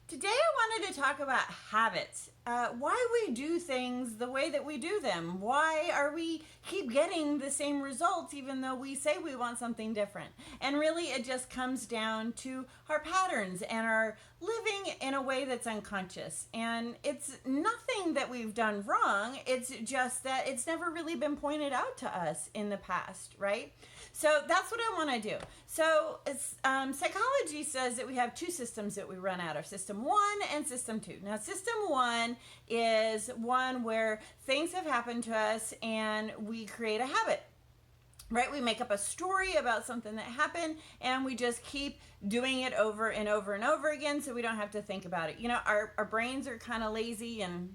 Today I wanted to talk about habits. Why we do things the way that we do them. Why are we keep getting the same results even though we say we want something different? And really it just comes down to our patterns and our living in a way that's unconscious. And it's nothing that we've done wrong. It's just that it's never really been pointed out to us in the past, right? So that's what I want to do. So psychology says that we have two systems that we run out of, system 1 and system 2. Now, system 1 is one where things have happened to us and we create a habit. Right? We make up a story about something that happened and we just keep doing it over and over and over again so we don't have to think about it. You know, our brains are kind of lazy and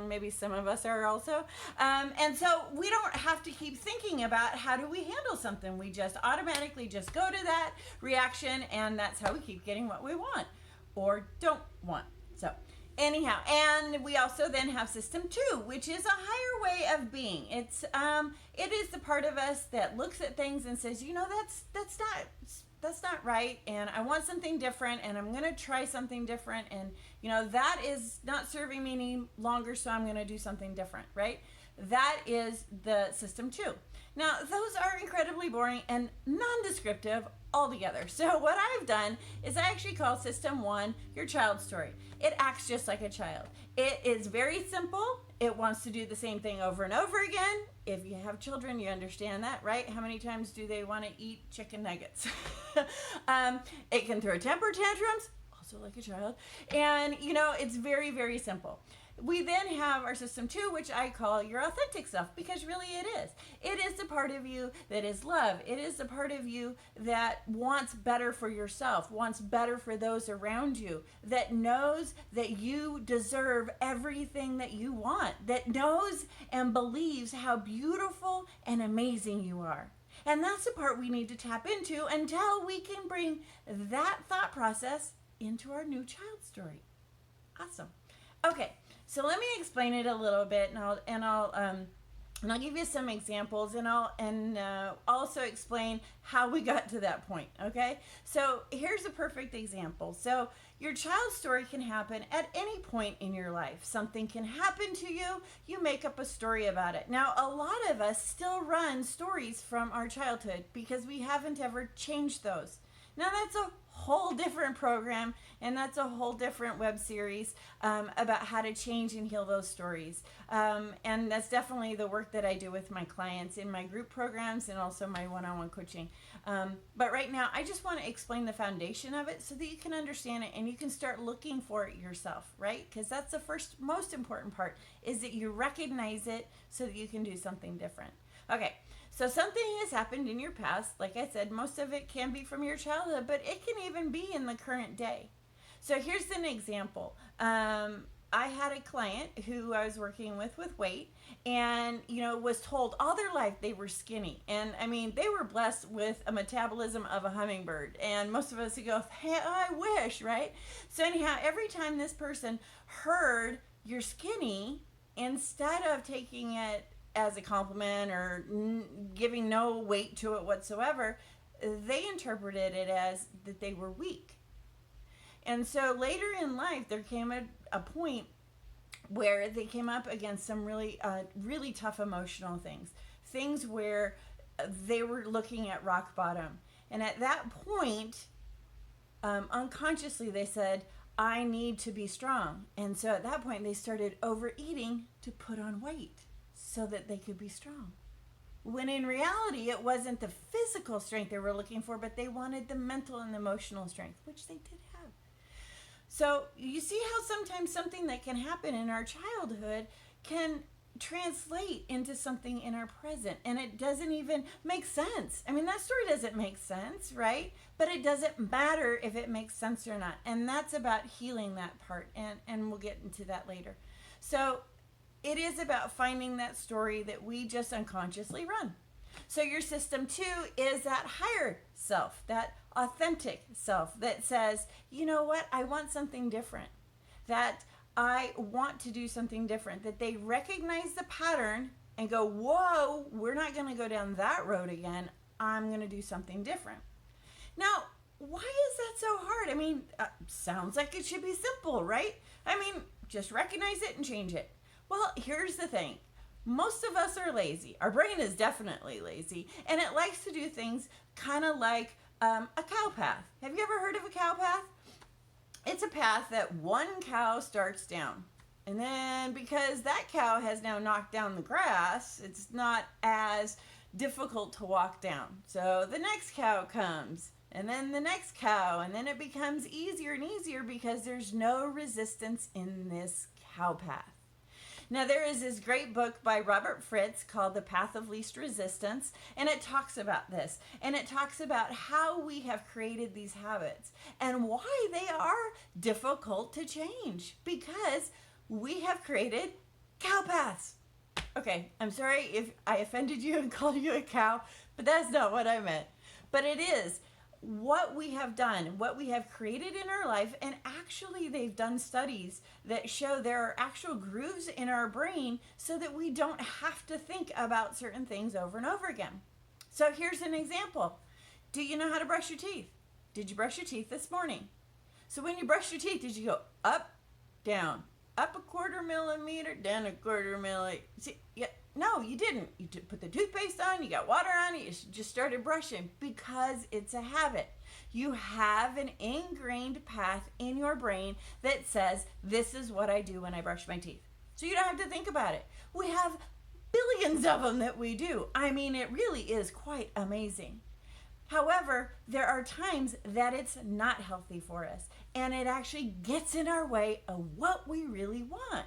maybe some of us are also. And so we don't have to keep thinking about how do we handle something. We just automatically just go to that reaction and that's how we keep getting what we want or don't want. So anyhow, and we also then have system 2, which is a higher way of being. It is the part of us that looks at things and says, you know, that's not right, and I want something different, and I'm going to try something different, and you know that is not serving me any longer, so I'm going to do something different, right? That is the system 2. Now, those are incredibly boring and non-descriptive altogether. So what I've done is I actually call system 1 your child story. It acts just like a child. It is very simple. It wants to do the same thing over and over again. If you have children, you understand that, right? How many times do they want to eat chicken nuggets? It can throw temper tantrums, also like a child. And, you know, it's very, very simple. We then have our system 2, which I call your authentic self, because really it is. It is the part of you that is love. It is the part of you that wants better for yourself, wants better for those around you, that knows that you deserve everything that you want, that knows and believes how beautiful and amazing you are. And that's the part we need to tap into until we can bring that thought process into our new child story. Awesome. Okay, so let me explain it a little bit, and I'll give you some examples, and I'll also explain how we got to that point. Okay, so here's a perfect example. So your child story can happen at any point in your life. Something can happen to you. You make up a story about it. Now, a lot of us still run stories from our childhood because we haven't ever changed those. Now, that's a whole different program, and that's a whole different web series about how to change and heal those stories. And that's definitely the work that I do with my clients in my group programs and also my one-on-one coaching. But right now, I just want to explain the foundation of it so that you can understand it and you can start looking for it yourself, right? Because that's the first, most important part, is that you recognize it so that you can do something different. Okay, so something has happened in your past. Like I said, most of it can be from your childhood, but it can even be in the current day. So here's an example. I had a client who I was working with weight, and you know, was told all their life they were skinny. And I mean, they were blessed with a metabolism of a hummingbird. And most of us would go, hey, I wish, right? So anyhow, every time this person heard you're skinny, instead of taking it as a compliment or giving no weight to it whatsoever, they interpreted it as that they were weak. And so later in life, there came a point where they came up against some really, really tough emotional things where they were looking at rock bottom. And at that point, unconsciously, they said, I need to be strong. And so at that point, they started overeating to put on weight so that they could be strong. When in reality, it wasn't the physical strength they were looking for, but they wanted the mental and emotional strength, which they did have. So you see how sometimes something that can happen in our childhood can translate into something in our present, and it doesn't even make sense. I mean, that story doesn't make sense, right? But it doesn't matter if it makes sense or not. And that's about healing that part, and we'll get into that later. So it is about finding that story that we just unconsciously run. So your system 2 is that higher self, that authentic self that says, you know what, I want something different. That I want to do something different. That they recognize the pattern and go, whoa, we're not going to go down that road again. I'm going to do something different. Now, why is that so hard? I mean, sounds like it should be simple, right? I mean, just recognize it and change it. Well, here's the thing. Most of us are lazy. Our brain is definitely lazy, and it likes to do things kind of like a cow path. Have you ever heard of a cow path? It's a path that one cow starts down. And then because that cow has now knocked down the grass, it's not as difficult to walk down. So the next cow comes, and then the next cow, and then it becomes easier and easier because there's no resistance in this cow path. Now, there is this great book by Robert Fritz called The Path of Least Resistance, and it talks about this. And it talks about how we have created these habits and why they are difficult to change because we have created cow paths. Okay, I'm sorry if I offended you and called you a cow, but that's not what I meant. But it is what we have done, what we have created in our life, and actually they've done studies that show there are actual grooves in our brain so that we don't have to think about certain things over and over again. So here's an example. Do you know how to brush your teeth? Did you brush your teeth this morning? So when you brush your teeth, did you go up, down, up a quarter millimeter, down a quarter millimeter? See, yeah. No, you didn't. You put the toothpaste on, you got water on it, you just started brushing because it's a habit. You have an ingrained path in your brain that says, this is what I do when I brush my teeth. So you don't have to think about it. We have billions of them that we do. I mean, it really is quite amazing. However, there are times that it's not healthy for us, and it actually gets in our way of what we really want.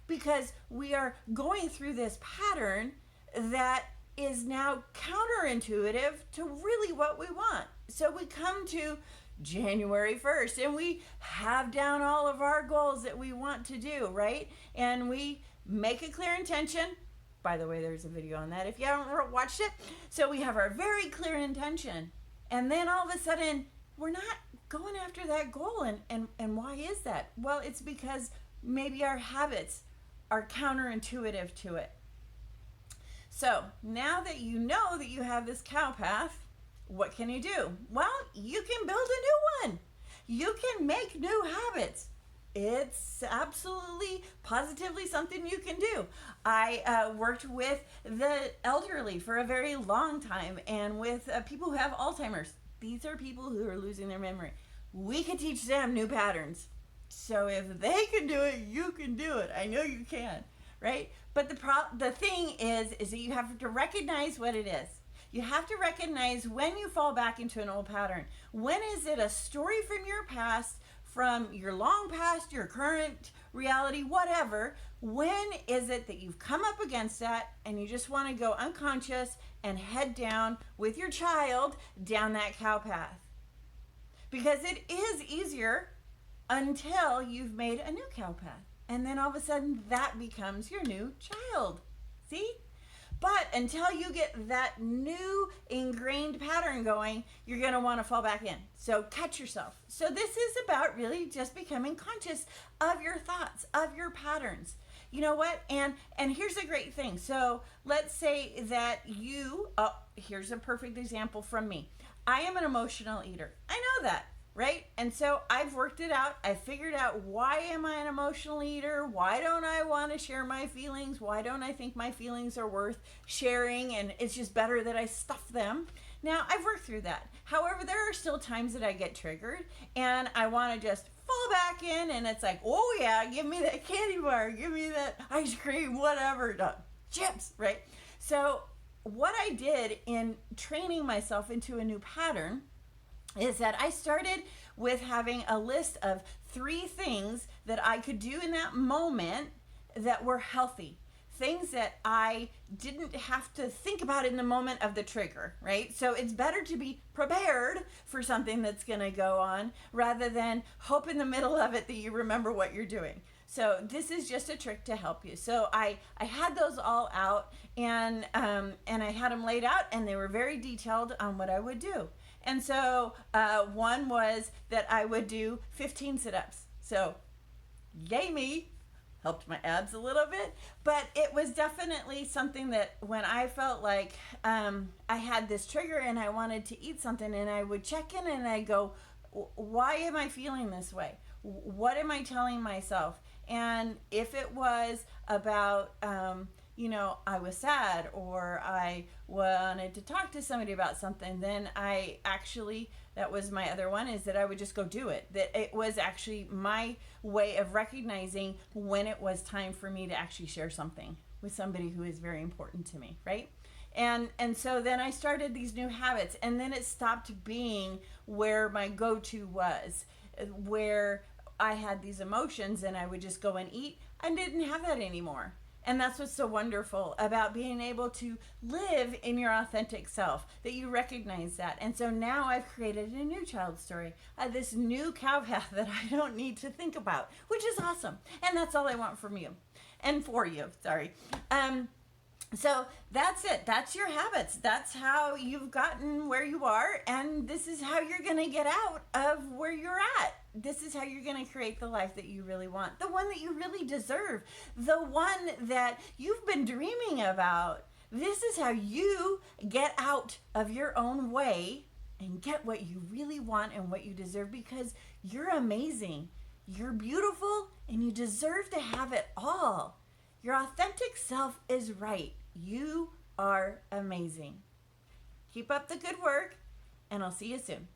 Because we are going through this pattern that is now counterintuitive to really what we want. So we come to January 1st and we have down all of our goals that we want to do, right? And we make a clear intention. By the way, there's a video on that if you haven't watched it. So we have our very clear intention. And then all of a sudden, we're not going after that goal. And why is that? Well, it's because maybe our habits are counterintuitive to it. So now that you know that you have this cow path, what can you do? Well, you can build a new one. You can make new habits. It's absolutely, positively something you can do. I worked with the elderly for a very long time and with people who have Alzheimer's. These are people who are losing their memory. We can teach them new patterns. So if they can do it, you can do it. I know you can, right? But the thing is that you have to recognize what it is. You have to recognize when you fall back into an old pattern. When is it a story from your past, from your long past, your current reality, whatever? When is it that you've come up against that and you just want to go unconscious and head down with your child down that cow path? Because it is easier until you've made a new cow path. And then all of a sudden that becomes your new child. See? But until you get that new ingrained pattern going, you're going to want to fall back in. So catch yourself. So this is about really just becoming conscious of your thoughts, of your patterns. You know what? And here's a great thing. So let's say that here's a perfect example from me. I am an emotional eater. I know that. Right? And so I've worked it out. I figured out, why am I an emotional eater? Why don't I want to share my feelings? Why don't I think my feelings are worth sharing? And it's just better that I stuff them. Now, I've worked through that. However, there are still times that I get triggered and I want to just fall back in, and it's like, oh yeah, give me that candy bar, give me that ice cream, whatever, chips, right? So what I did in training myself into a new pattern is that I started with having a list of 3 things that I could do in that moment that were healthy. Things that I didn't have to think about in the moment of the trigger, right? So it's better to be prepared for something that's going to go on rather than hope in the middle of it that you remember what you're doing. So this is just a trick to help you. So I had those all out and I had them laid out, and they were very detailed on what I would do. And so one was that I would do 15 sit-ups. So yay me, helped my abs a little bit. But it was definitely something that when I felt like I had this trigger and I wanted to eat something, and I would check in and I go, why am I feeling this way? What am I telling myself? And if it was about, I was sad or I wanted to talk to somebody about something, then I actually, that was my other one, is that I would just go do it. That it was actually my way of recognizing when it was time for me to actually share something with somebody who is very important to me, right? And so then I started these new habits, and then it stopped being where my go-to was, where I had these emotions and I would just go and eat. I didn't have that anymore. And that's what's so wonderful about being able to live in your authentic self, that you recognize that. And so now I've created a new child story, this new cow path that I don't need to think about, which is awesome. And that's all I want from you and for you. Sorry. So that's it. That's your habits. That's how you've gotten where you are. And this is how you're going to get out of where you're at. This is how you're going to create the life that you really want, the one that you really deserve, the one that you've been dreaming about. This is how you get out of your own way and get what you really want and what you deserve, because you're amazing. You're beautiful and you deserve to have it all. Your authentic self is right. You are amazing. Keep up the good work, and I'll see you soon.